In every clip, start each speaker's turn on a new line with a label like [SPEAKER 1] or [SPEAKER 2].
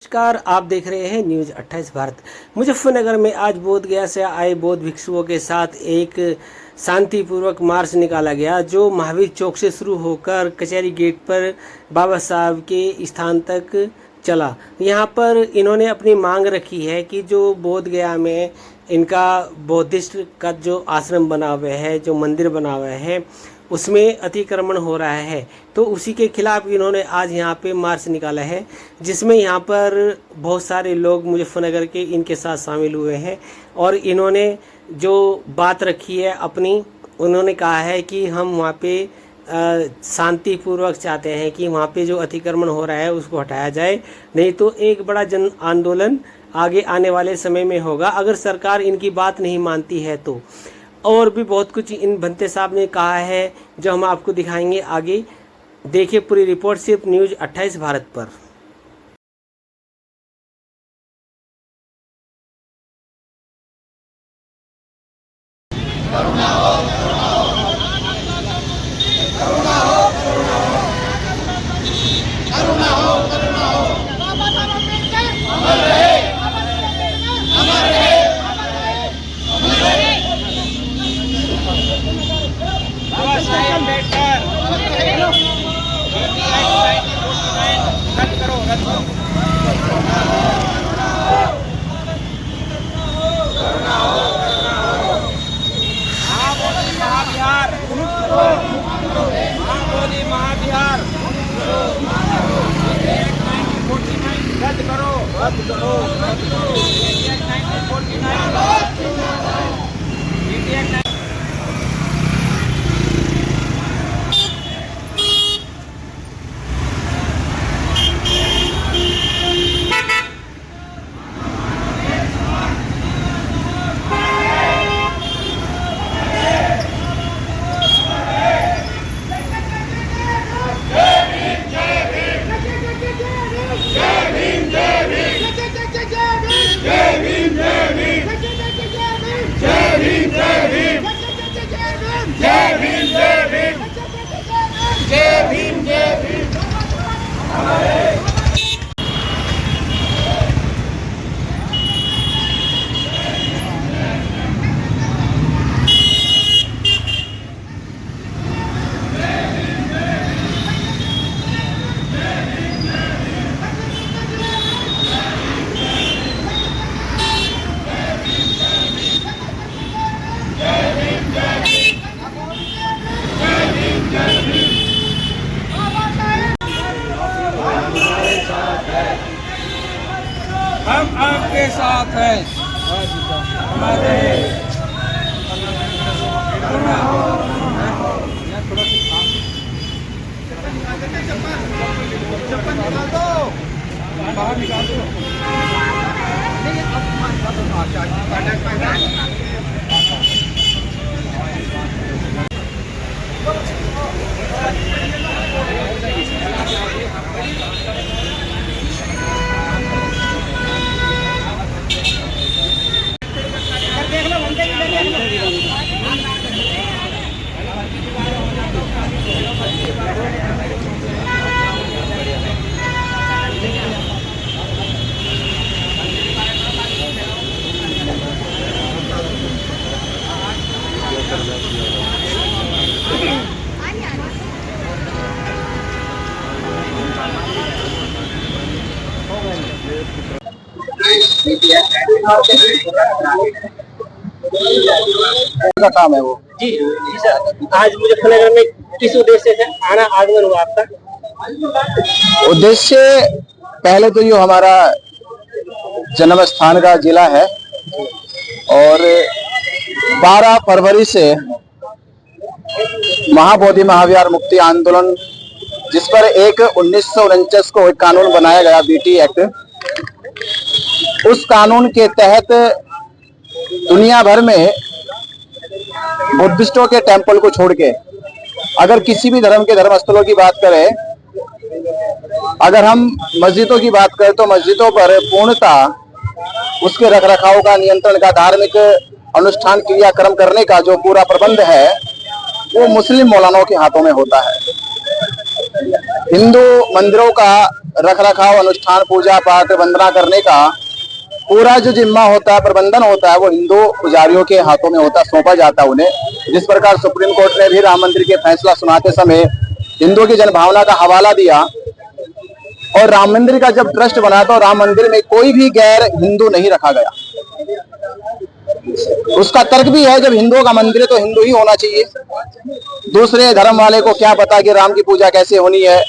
[SPEAKER 1] नमस्कार, आप देख रहे हैं न्यूज़ 28 भारत। मुजफ्फरनगर में आज बोधगया से आए बौद्ध भिक्षुओं के साथ एक शांतिपूर्वक मार्च निकाला गया, जो महावीर चौक से शुरू होकर कचहरी गेट पर बाबा साहब के स्थान तक चला। यहाँ पर इन्होंने अपनी मांग रखी है कि जो बोधगया में इनका बौद्धिस्ट का जो आश्रम बना हुआ है, जो मंदिर बना हुआ है, उसमें अतिक्रमण हो रहा है, तो उसी के खिलाफ इन्होंने आज यहाँ पे मार्च निकाला है, जिसमें यहाँ पर बहुत सारे लोग मुजफ्फरनगर के इनके साथ शामिल हुए हैं। और इन्होंने जो बात रखी है अपनी, उन्होंने कहा है कि हम वहाँ पे शांतिपूर्वक चाहते हैं कि वहाँ पे जो अतिक्रमण हो रहा है उसको हटाया जाए, नहीं तो एक बड़ा जन आंदोलन आगे आने वाले समय में होगा अगर सरकार इनकी बात नहीं मानती है तो। और भी बहुत कुछ इन भंते साहब ने कहा है, जो हम आपको दिखाएंगे आगे। देखिए पूरी रिपोर्ट सिर्फ न्यूज़ 28 भारत पर।
[SPEAKER 2] हम आपके साथ हैं। हमारे बाहर निकाल दो।
[SPEAKER 3] का काम है वो
[SPEAKER 1] जी सर, आज मुजफ्फरनगर में किस उद्देश्य से आगमन हुआ आपका?
[SPEAKER 3] उद्देश्य पहले तो जो हमारा जन्म स्थान का जिला है, और 12 फरवरी से महाबोधि महाविहार मुक्ति आंदोलन, जिस पर एक 1949 को एक कानून बनाया गया, बीटी एक्ट, उस कानून के तहत दुनिया भर में बुद्धिस्टों के टेंपल को छोड़ के अगर किसी भी धर्म के धर्मस्थलों की बात करें, अगर हम मस्जिदों की बात करें, तो मस्जिदों पर पूर्णतः उसके रखरखाव का, नियंत्रण का, धार्मिक अनुष्ठान क्रियाक्रम करने का जो पूरा प्रबंध है वो मुस्लिम मौलानाओं के हाथों में होता है। हिंदू मंदिरों का रख रखाव, अनुष्ठान, पूजा पाठ, वंदना करने का पूरा जो जिम्मा होता है, प्रबंधन होता है, वो हिंदू पुजारियों के हाथों में होता, सौंपा जाता है उन्हें। जिस प्रकार सुप्रीम कोर्ट ने भी राम मंदिर के फैसला सुनाते समय हिंदुओं की जनभावना का हवाला दिया और राम मंदिर का जब ट्रस्ट बना तो राम मंदिर में कोई भी गैर हिंदू नहीं रखा गया। उसका तर्क भी है, जब हिंदुओं का मंदिर है तो हिंदू ही होना चाहिए। दूसरे धर्म वाले को क्या पता कि राम की पूजा कैसे होनी है,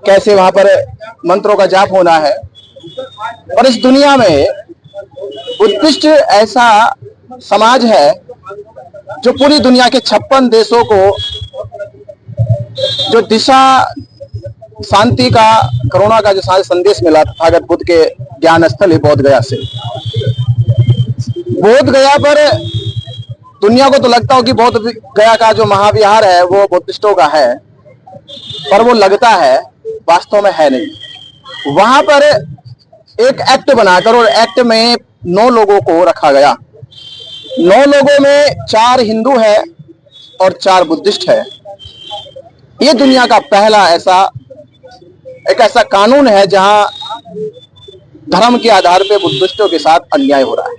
[SPEAKER 3] कैसे वहां पर मंत्रों का जाप होना है। और इस दुनिया में उत्कृष्ट ऐसा समाज है जो पूरी दुनिया के 56 देशों को जो दिशा शांति का, करुणा का जो संदेश मिला तथागत बुद्ध के ज्ञान स्थल है बोध गया से। बोध गया पर दुनिया को तो लगता हो कि बोध गया का जो महाविहार है वो बुद्धिस्टों का है, पर वो लगता है, वास्तव में है नहीं। वहां पर एक एक्ट बनाकर, और एक्ट में 9 लोगों को रखा गया। 9 लोगों में 4 हिंदू है और 4 बुद्धिस्ट है। ये दुनिया का पहला एक ऐसा कानून है जहां धर्म के आधार पे बुद्धिस्टों के साथ अन्याय हो रहा है।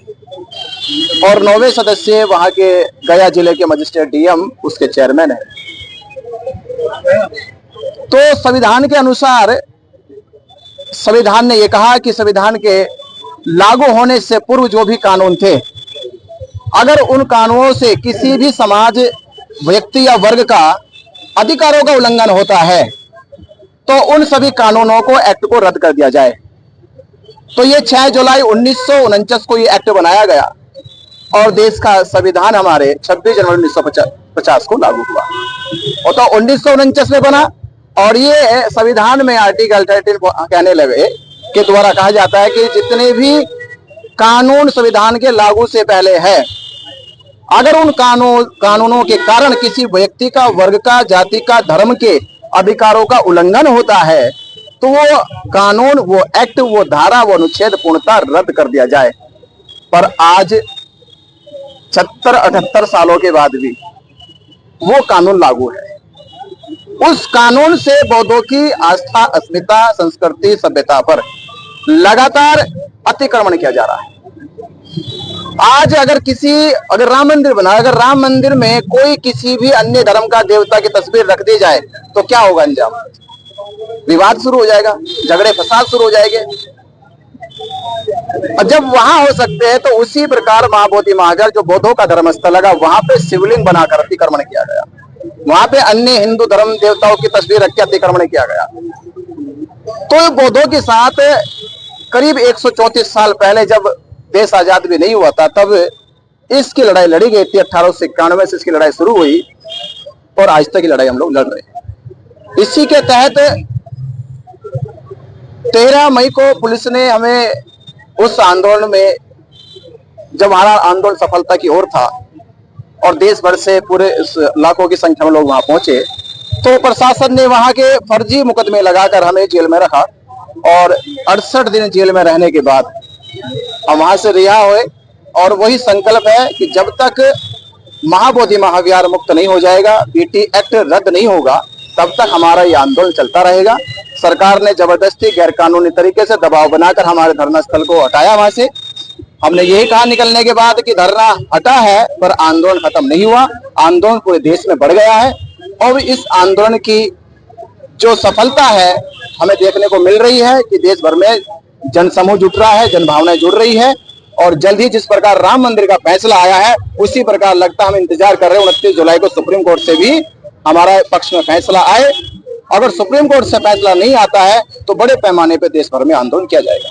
[SPEAKER 3] और 9वें सदस्य वहां के गया जिले के मजिस्ट्रेट डीएम उसके चेयरमैन है। तो संविधान के अनुसार संविधान ने यह कहा कि संविधान के लागू होने से पूर्व जो भी कानून थे, अगर उन कानूनों से किसी भी समाज, व्यक्ति या वर्ग का अधिकारों का उल्लंघन होता है तो उन सभी कानूनों को, एक्ट को रद्द कर दिया जाए। तो ये 6 जुलाई 1949 को ये एक्ट बनाया गया और देश का संविधान हमारे 26 जनवरी 1950 को लागू हुआ। और तो 1949 में बना और ये संविधान में आर्टिकल 13 कहने लगे के द्वारा कहा जाता है कि जितने भी कानून संविधान के लागू से पहले है, अगर उन कानूनों के कारण किसी व्यक्ति का, वर्ग का, जाति का, धर्म के अधिकारों का उल्लंघन होता है तो वो कानून, वो एक्ट, वो धारा, वो अनुच्छेद पूर्णतः रद्द कर दिया जाए। पर आज 76-78 सालों के बाद भी वो कानून लागू है। उस कानून से बौद्धों की आस्था, अस्मिता, संस्कृति, सभ्यता पर लगातार अतिक्रमण किया जा रहा है। आज अगर राम मंदिर बना, अगर राम मंदिर में कोई किसी भी अन्य धर्म का देवता की तस्वीर रख दी जाए तो क्या होगा अंजाम? विवाद शुरू हो जाएगा, झगड़े फसाद शुरू हो जाएंगे। और जब वहां हो सकते हैं तो उसी प्रकार महाबोधि महाविहार जो बौद्धों का धर्म स्थल लगा, वहां पे शिवलिंग बनाकर अतिक्रमण किया गया। वहां पे अन्य हिंदू धर्म देवताओं की तस्वीर रख के अतिक्रमण किया गया। तो बौद्धों के साथ करीब 134 साल पहले जब देश आजाद भी नहीं हुआ था, तब इसकी लड़ाई लड़ी गई थी। 1891 से इसकी लड़ाई शुरू हुई और आज तक की लड़ाई हम लोग लड़ रहे हैं। इसी के तहत 13 मई को पुलिस ने हमें उस आंदोलन में, जब हमारा आंदोलन सफलता की ओर था और देश भर से पूरे लाखों की संख्या में लोग वहां पहुंचे, तो प्रशासन ने वहां के फर्जी मुकदमे लगाकर हमें जेल में रखा और 68 दिन जेल में रहने के बाद हम वहां से रिहा हुए। और वही संकल्प है कि जब तक महाबोधि महाविहार मुक्त नहीं हो जाएगा, बीटी एक्ट रद्द नहीं होगा, तब तक हमारा ये आंदोलन चलता रहेगा। सरकार ने जबरदस्ती गैर कानूनी तरीके से दबाव बनाकर हमारे धरना स्थल को हटाया वहां से। हमने यही कहा निकलने के बाद कि धरना हटा है पर आंदोलन खत्म नहीं हुआ। आंदोलन पूरे देश में बढ़ गया है और इस आंदोलन की जो सफलता है हमें देखने को मिल रही है कि देश भर में जनसमूह जुट रहा है, जनभावनाएं जुड़ रही है। और जल्द ही जिस प्रकार राम मंदिर का फैसला आया है उसी प्रकार लगता हम इंतजार कर रहे हैं 29 जुलाई को सुप्रीम कोर्ट से भी हमारा पक्ष में फैसला आए। अगर सुप्रीम कोर्ट से फैसला नहीं आता है तो बड़े पैमाने पर देश भर में आंदोलन किया जाएगा।